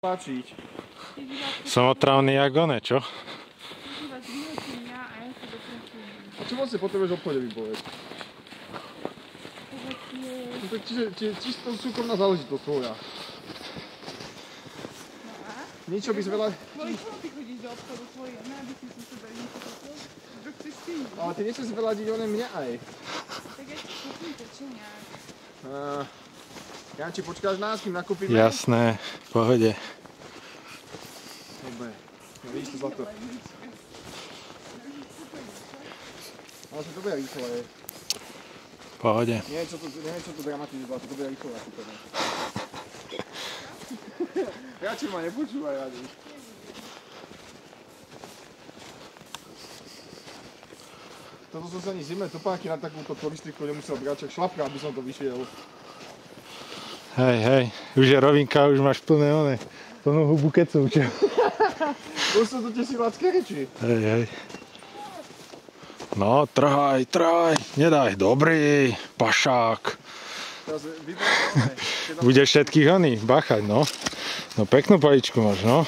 páčiť. Som otrávny jak one, čo? A čo vlastne potrebuješ obchode vypovedať? No tak čisto súkromná záležitosť tvoja. Niečo by veľa... Kvôli čomu ty chodíš do obchodu tvoje? Ne, aby si si sebe niečo toto? Čo chceš ty? Ale ty nechceš veľadiť one mňa aj. Tak ja ti kúpim to, čo nejak. Janči, počkáš nás, kým nakúpime? Jasné, v pohode. Dobre, no vidíš to zlato. Ale to bude rýchlo, je. V pohode. Neviem, čo to dramatizuje zlato, to bude rýchlo nakúpené. Janči ma nepočúvaj, Radi. Toto som sa ani zimné topánky na takúto turistiku nemusel brať, čak šlapka, aby som to vyšiel. Hej, už je rovinka, už máš plné one. Plnú hubu kecov, čo? To sú to tie silácké reči. Hej. No, trhaj, nedaj, dobrý, pašák. Teraz vyberám one. Budeš všetkých oných bachať, no. No peknú pajičku máš, no.